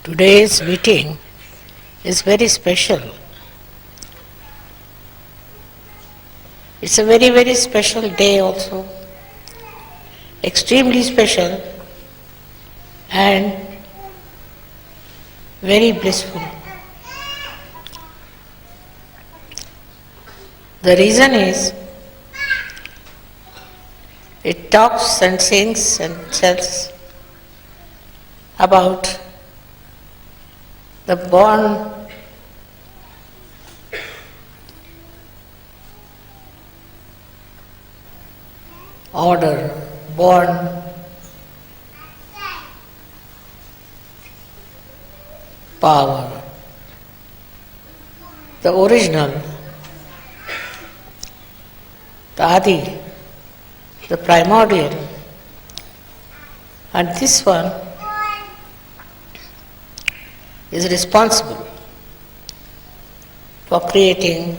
Today's meeting is very special. It's a very, very special day also, extremely special and very blissful. The reason is, it talks and sings and tells about the born order, born power, the original, the Adi, the primordial, and this one is responsible for creating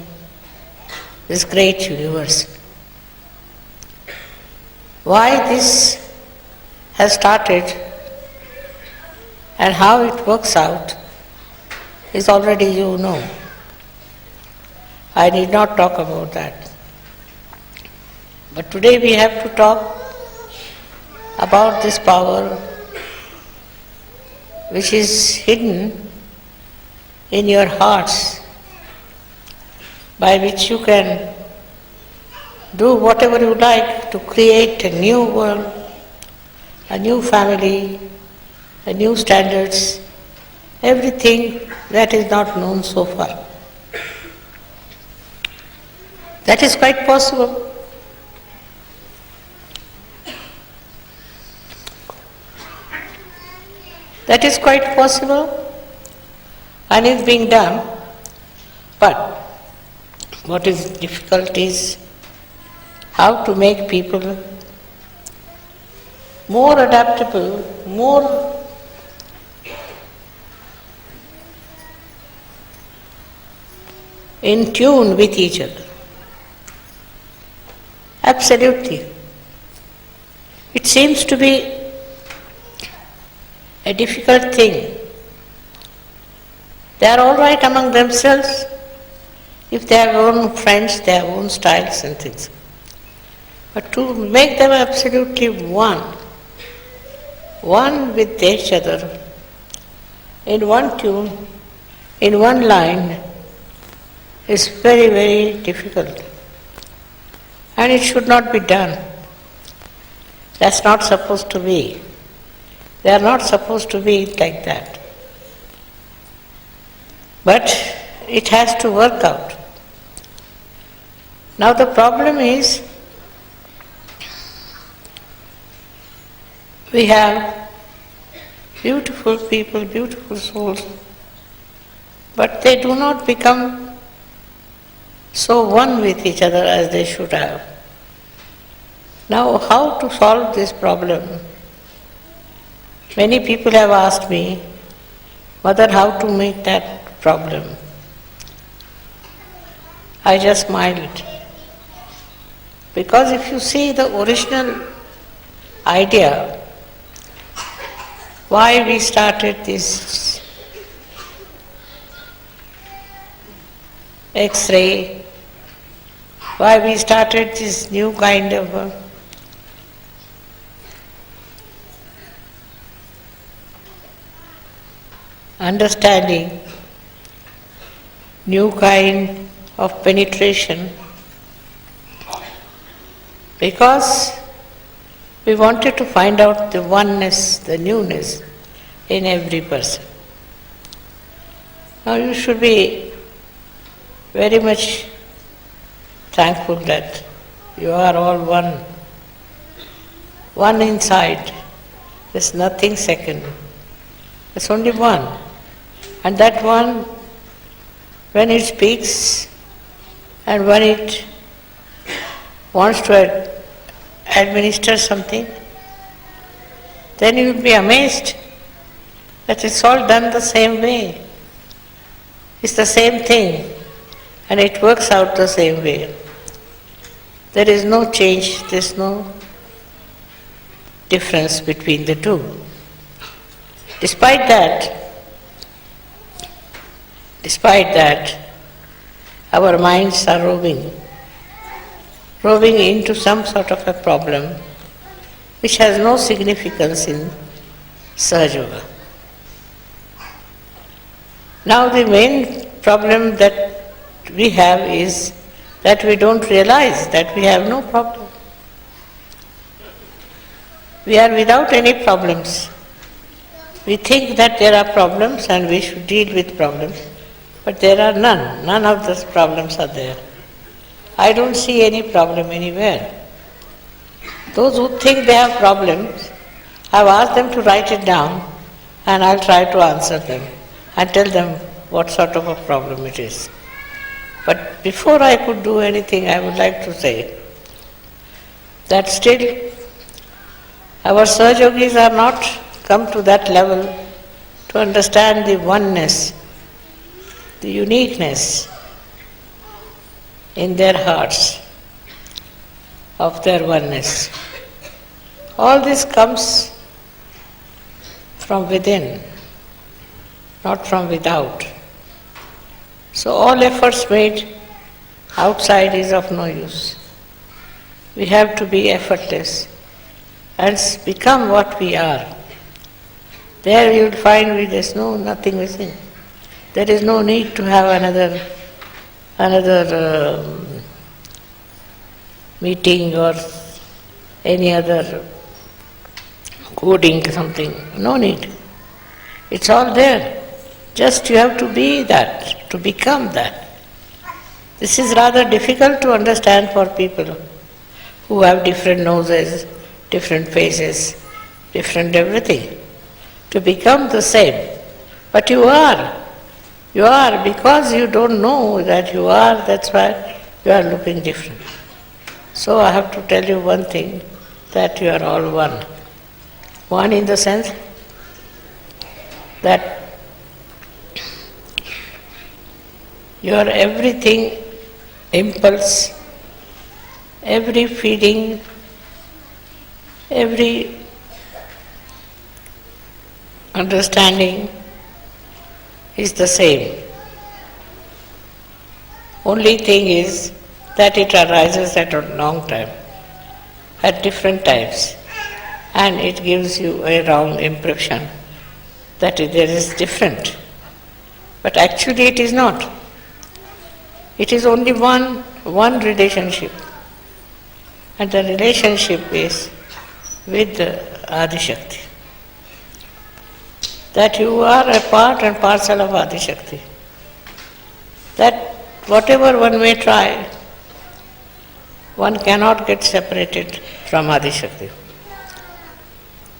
this great universe. Why this has started and how it works out is already you know. I need not talk about that. But today we have to talk about this power which is hidden in your hearts, by which you can do whatever you like to create a new world, a new family, a new standards, everything that is not known so far. That is quite possible. That is quite possible and is being done, but what is difficult is how to make people more adaptable, more in tune with each other. Absolutely. It seems to be a difficult thing. They are all right among themselves if they have their own friends, their own styles and things. But to make them absolutely one with each other, in one tune, in one line, is very, very difficult. And it should not be done. That's not supposed to be. They are not supposed to be like that. But it has to work out. Now the problem is, we have beautiful people, beautiful souls, but they do not become so one with each other as they should have. Now, how to solve this problem? Many people have asked me, Mother, how to make that problem? I just smiled. Because if you see the original idea, why we started this X-ray, why we started this new kind of understanding, new kind of penetration, because we wanted to find out the oneness, the newness in every person. Now you should be very much thankful that you are all one. One inside. There's nothing second. There's only one. And that one, when it speaks and when it wants to administer something, then you will be amazed that it's all done the same way. It's the same thing and it works out the same way. There is no change, there is no difference between the two. Despite that, Despite that, our minds are roving into some sort of a problem which has no significance in Sahaja Yoga. Now the main problem that we have is that we don't realize that we have no problem. We are without any problems. We think that there are problems and we should deal with problems, but there are none. None of those problems are there. I don't see any problem anywhere. Those who think they have problems, I've asked them to write it down and I'll try to answer them and tell them what sort of a problem it is. But before I could do anything, I would like to say that still our Sahajogis are not come to that level to understand the oneness, the uniqueness in their hearts of their oneness. All this comes from within, not from without. So all efforts made outside is of no use. We have to be effortless and become what we are. There you will find there's nothing missing. There is no need to have another meeting or any other coding something. No need. It's all there. Just you have to be that, to become that. This is rather difficult to understand for people who have different noses, different faces, different everything. To become the same. But you are. You are because you don't know that you are, that's why you are looking different. So I have to tell you one thing, that you are all one. One in the sense that your everything, impulse, every feeling, every understanding is the same. Only thing is that it arises at a long time, at different times, and it gives you a wrong impression that there is different. But actually it is not. It is only one relationship, and the relationship is with the Adi Shakti. That you are a part and parcel of Adi Shakti. That whatever one may try, one cannot get separated from Adi Shakti.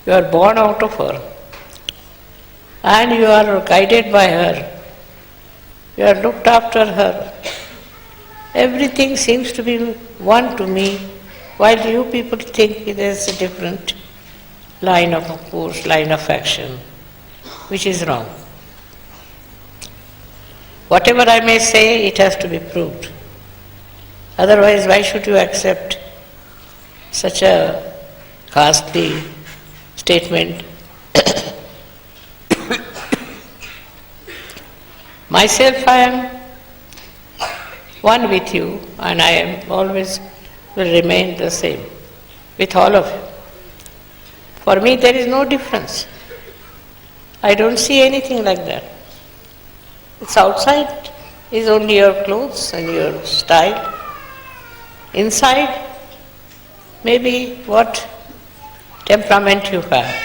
You are born out of her and you are guided by her. You are looked after her. Everything seems to be one to me, while you people think there is a different line of course, line of action, which is wrong. Whatever I may say, it has to be proved. Otherwise, why should you accept such a costly statement? Myself, I am one with you, and I am always will remain the same with all of you. For me, there is no difference. I don't see anything like that. It's outside is only your clothes and your style. Inside, maybe what temperament you have.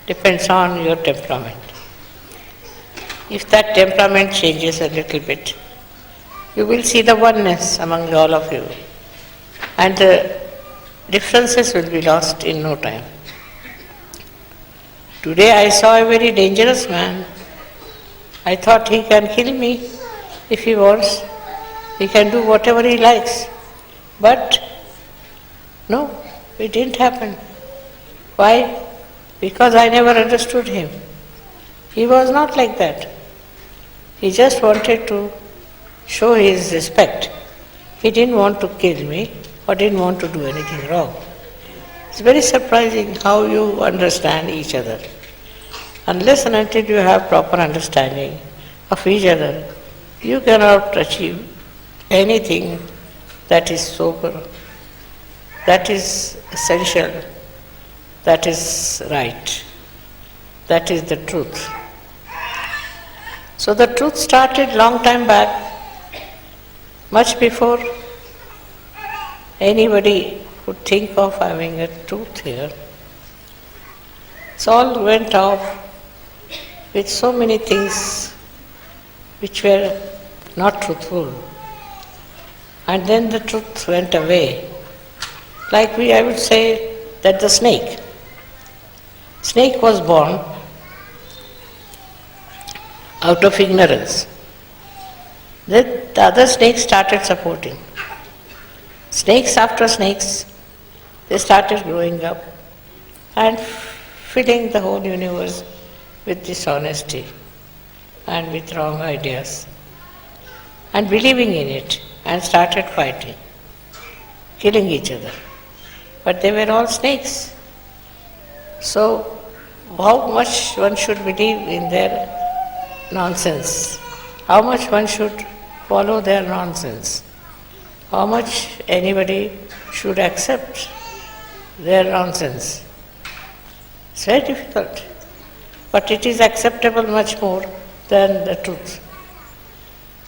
Depends on your temperament. If that temperament changes a little bit, you will see the oneness among all of you. And the differences will be lost in no time. Today I saw a very dangerous man. I thought he can kill me if he wants. He can do whatever he likes. But no, it didn't happen. Why? Because I never understood him. He was not like that. He just wanted to show his respect. He didn't want to kill me or didn't want to do anything wrong. It's very surprising how you understand each other. Unless and until you have proper understanding, of each other, you cannot achieve anything that is sober, that is essential, that is right, that is the truth. So the truth started long time back, much before anybody could think of having a truth here. It all went off with so many things which were not truthful. And then the truth went away. Like I would say that the snake was born out of ignorance. Then the other snakes started supporting. Snakes after snakes, they started growing up and filling the whole universe with dishonesty and with wrong ideas and believing in it, and started fighting, killing each other. But they were all snakes. So how much one should believe in their nonsense? How much one should follow their nonsense? How much anybody should accept their nonsense? It's very difficult. But it is acceptable much more than the truth.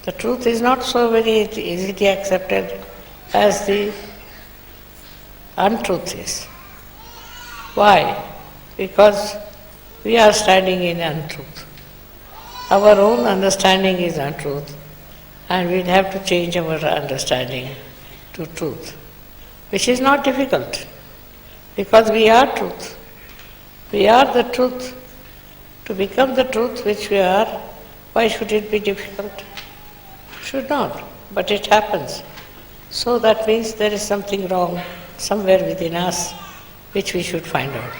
The truth is not so very easily accepted as the untruth is. Why? Because we are standing in untruth. Our own understanding is untruth, and we'll have to change our understanding to truth, which is not difficult, because we are truth. We are the truth. To become the truth which we are, why should it be difficult? Should not, but it happens. So that means there is something wrong somewhere within us which we should find out.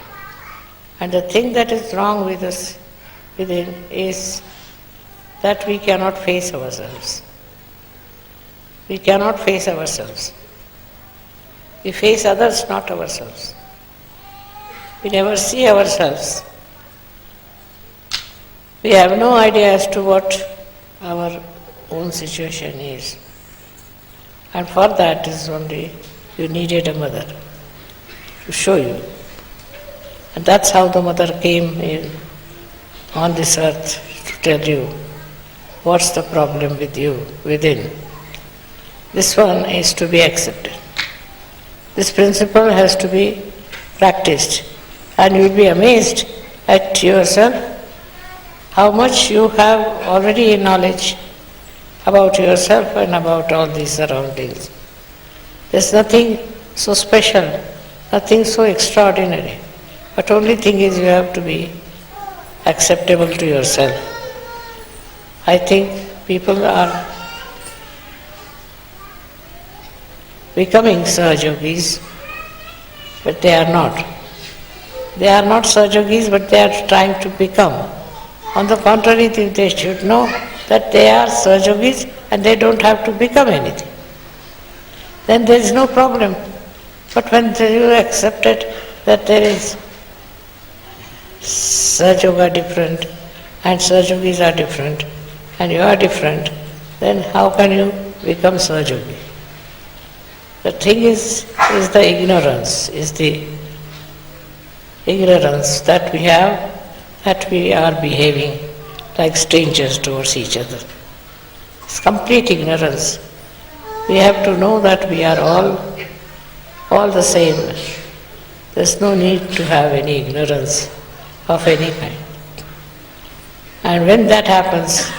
And the thing that is wrong with us within is that we cannot face ourselves. We cannot face ourselves. We face others, not ourselves. We never see ourselves. We have no idea as to what our own situation is. And for that is only you needed a mother to show you. And that's how the mother came in on this earth to tell you what's the problem with you within. This one is to be accepted. This principle has to be practiced, and you'll be amazed at yourself how much you have already in knowledge about yourself and about all these surroundings. There's nothing so special, nothing so extraordinary, but only thing is you have to be acceptable to yourself. I think people are becoming Sahajogis, but they are not. They are not Sahajogis, but they are trying to become. On the contrary, they should know that they are Sahajogis and they don't have to become anything. Then there is no problem. But when you accepted that there is Sahajoga different and Sahajogis are different and you are different, then how can you become Sahajogi? The thing is the ignorance, that we have, that we are behaving like strangers towards each other. It's complete ignorance. We have to know that we are all the same. There's no need to have any ignorance of any kind. And when that happens,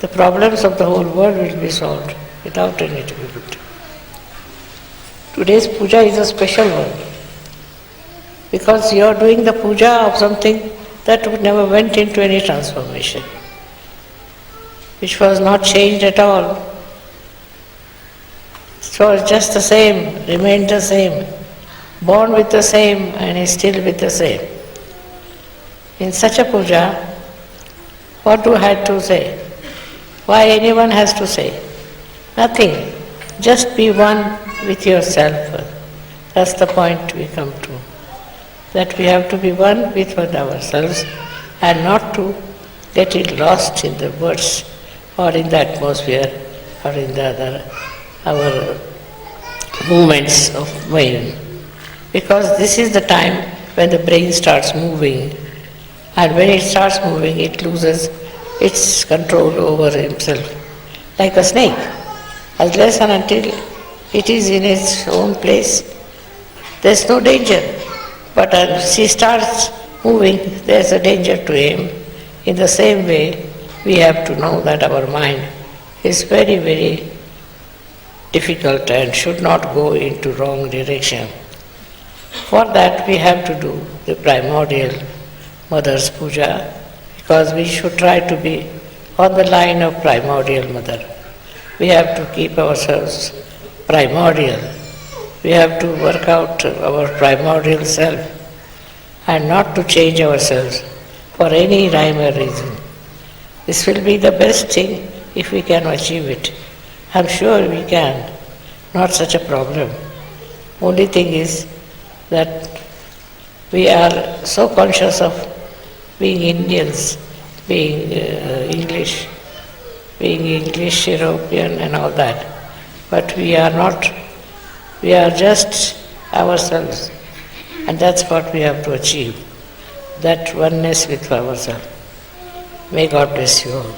the problems of the whole world will be solved without any difficulty. Today's puja is a special one, because you are doing the puja of something that never went into any transformation, which was not changed at all. It was just the same, remained the same, born with the same and is still with the same. In such a puja, what do I have to say? Why anyone has to say? Nothing. Just be one with yourself. That's the point we come to. That we have to be one with ourselves and not to getting lost in the words or in the atmosphere or in the other, our movements of mind. Because this is the time when the brain starts moving, and when it starts moving, it loses its control over himself, like a snake. Unless and until it is in its own place, there's no danger. But as he starts moving, there's a danger to him. In the same way, we have to know that our mind is very, very difficult and should not go into wrong direction. For that we have to do the primordial Mother's Puja, because we should try to be on the line of primordial Mother. We have to keep ourselves primordial. We have to work out our primordial self and not to change ourselves for any rhyme or reason. This will be the best thing if we can achieve it. I'm sure we can, not such a problem. Only thing is that we are so conscious of being Indians, being English, European and all that. But we are not, we are just ourselves. And that's what we have to achieve, that oneness with ourselves. May God bless you all.